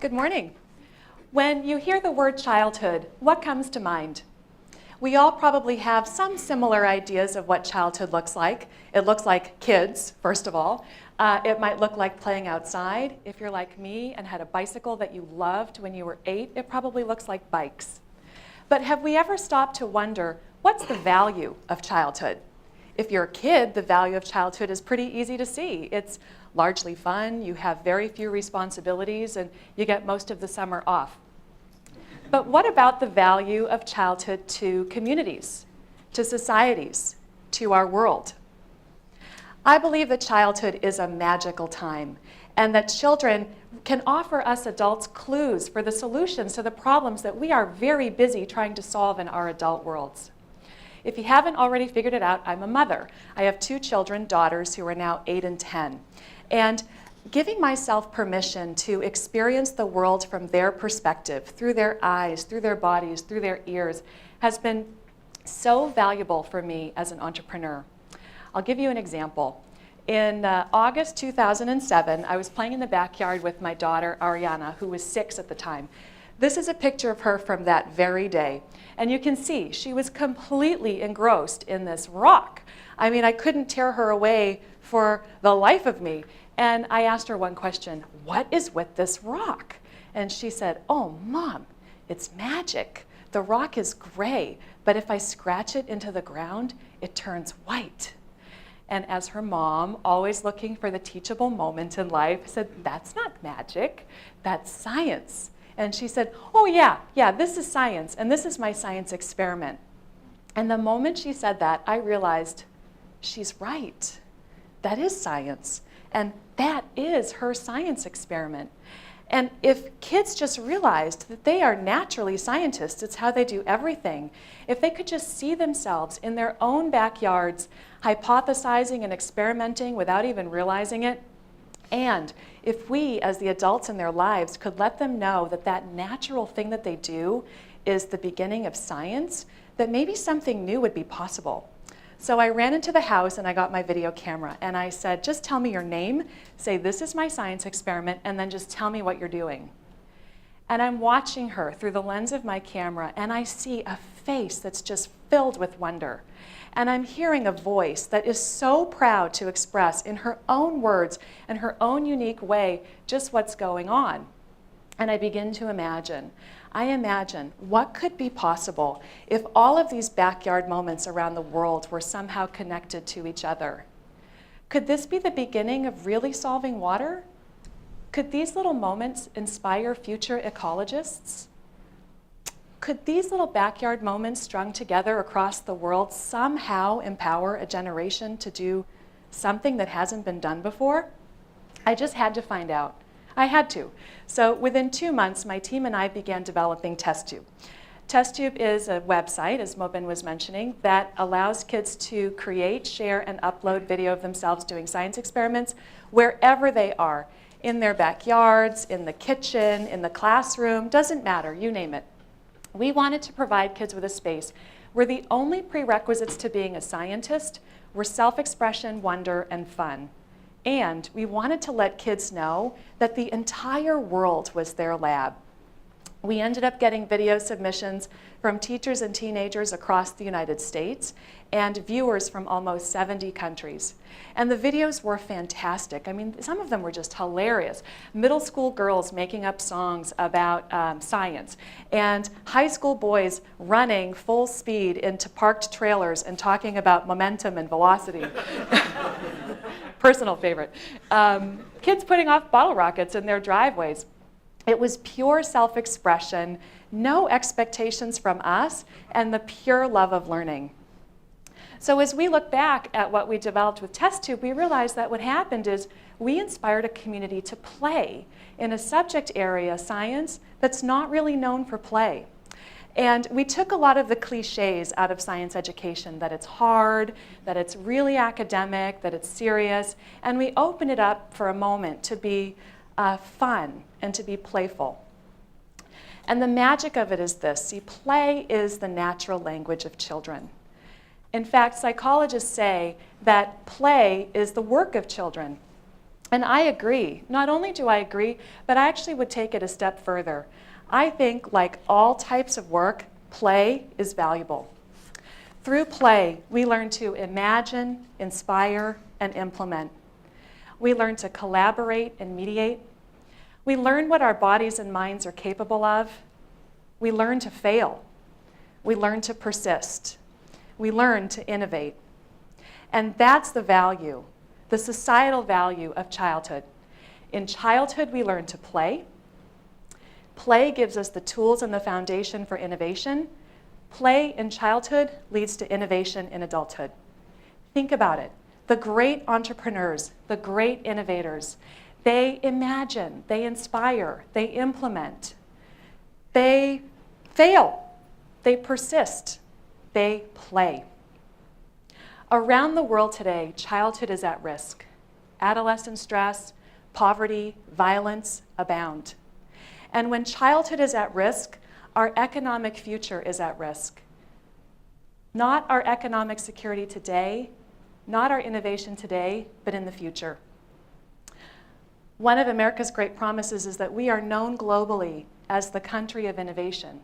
Good morning. When you hear the word childhood, what comes to mind? We all probably have some similar ideas of what childhood looks like. It looks like kids, first of all. It might look like playing outside. If you're like me and had a bicycle that you loved when you were 8, it probably looks like bikes. But have we ever stopped to wonder, what's the value of childhood? If you're a kid, the value of childhood is pretty easy to see. It's largely fun, you have very few responsibilities, and you get most of the summer off. But what about the value of childhood to communities, to societies, to our world? I believe that childhood is a magical time, and that children can offer us adults clues for the solutions to the problems that we are very busy trying to solve in our adult worlds. If you haven't already figured it out, I'm a mother. I have 2 children, daughters, who are now 8 and 10. And giving myself permission to experience the world from their perspective, through their eyes, through their bodies, through their ears, has been so valuable for me as an entrepreneur. I'll give you an example. In August 2007, I was playing in the backyard with my daughter, Ariana, who was 6 at the time. This is a picture of her from that very day. And you can see she was completely engrossed in this rock. I mean, I couldn't tear her away for the life of me. And I asked her one question, what is with this rock? And she said, oh, Mom, it's magic. The rock is gray, but if I scratch it into the ground, it turns white. And as her mom, always looking for the teachable moment in life, said, that's not magic, that's science. And she said, oh yeah, this is science, and this is my science experiment. And the moment she said that, I realized she's right. That is science, and that is her science experiment. And if kids just realized that they are naturally scientists, it's how they do everything, if they could just see themselves in their own backyards, hypothesizing and experimenting without even realizing it, and if we, as the adults in their lives, could let them know that that natural thing that they do is the beginning of science, that maybe something new would be possible. So I ran into the house and I got my video camera and I said, just tell me your name, say this is my science experiment, and then just tell me what you're doing. And I'm watching her through the lens of my camera and I see a face that's just filled with wonder. And I'm hearing a voice that is so proud to express in her own words and her own unique way just what's going on. And I begin to imagine. I imagine what could be possible if all of these backyard moments around the world were somehow connected to each other. Could this be the beginning of really solving water? Could these little moments inspire future ecologists? Could these little backyard moments strung together across the world somehow empower a generation to do something that hasn't been done before? I just had to find out. I had to. So within 2 months, my team and I began developing TestTube. TestTube is a website, as Mobin was mentioning, that allows kids to create, share, and upload video of themselves doing science experiments wherever they are, in their backyards, in the kitchen, in the classroom, doesn't matter, you name it. We wanted to provide kids with a space where the only prerequisites to being a scientist were self-expression, wonder, and fun. And we wanted to let kids know that the entire world was their lab. We ended up getting video submissions from teachers and teenagers across the United States and viewers from almost 70 countries. And the videos were fantastic. I mean, some of them were just hilarious. Middle school girls making up songs about science, and high school boys running full speed into parked trailers and talking about momentum and velocity. Personal favorite. Kids putting off bottle rockets in their driveways. It was pure self-expression, no expectations from us, and the pure love of learning. So as we look back at what we developed with TestTube, we realized that what happened is we inspired a community to play in a subject area, science, that's not really known for play. And we took a lot of the cliches out of science education, that it's hard, that it's really academic, that it's serious, and we opened it up for a moment to be fun and to be playful. And the magic of it is this. See, play is the natural language of children. In fact, psychologists say that play is the work of children. And I agree. Not only do I agree, but I actually would take it a step further. I think, like all types of work, play is valuable. Through play, we learn to imagine, inspire, and implement. We learn to collaborate and mediate. We learn what our bodies and minds are capable of. We learn to fail. We learn to persist. We learn to innovate. And that's the value, the societal value of childhood. In childhood, we learn to play. Play gives us the tools and the foundation for innovation. Play in childhood leads to innovation in adulthood. Think about it. The great entrepreneurs, the great innovators, they imagine, they inspire, they implement, they fail, they persist, they play. Around the world today, childhood is at risk. Adolescent stress, poverty, violence abound. And when childhood is at risk, our economic future is at risk. Not our economic security today, not our innovation today, but in the future. One of America's great promises is that we are known globally as the country of innovation.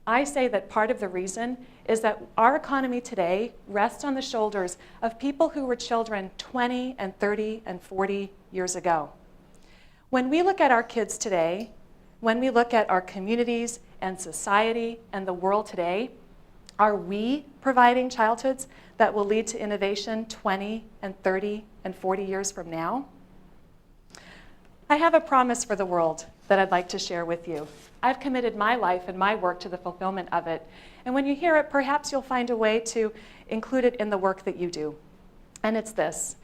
I say that part of the reason is that our economy today rests on the shoulders of people who were children 20 and 30 and 40 years ago. When we look at our kids today, when we look at our communities and society and the world today, are we providing childhoods that will lead to innovation 20 and 30 and 40 years from now? I have a promise for the world that I'd like to share with you. I've committed my life and my work to the fulfillment of it. And when you hear it, perhaps you'll find a way to include it in the work that you do. And it's this.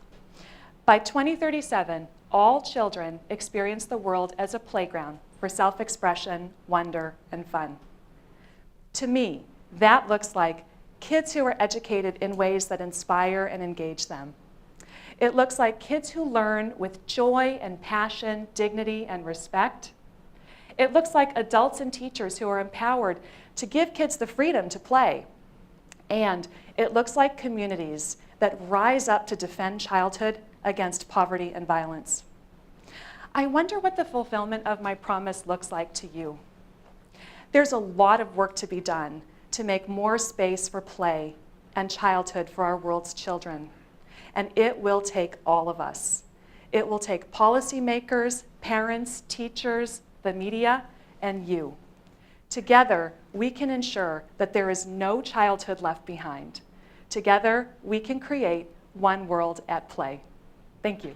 By 2037, all children experience the world as a playground for self-expression, wonder, and fun. To me, that looks like kids who are educated in ways that inspire and engage them. It looks like kids who learn with joy and passion, dignity and respect. It looks like adults and teachers who are empowered to give kids the freedom to play. And it looks like communities that rise up to defend childhood against poverty and violence. I wonder what the fulfillment of my promise looks like to you. There's a lot of work to be done to make more space for play and childhood for our world's children. And it will take all of us. It will take policymakers, parents, teachers, the media, and you. Together, we can ensure that there is no childhood left behind. Together, we can create one world at play. Thank you.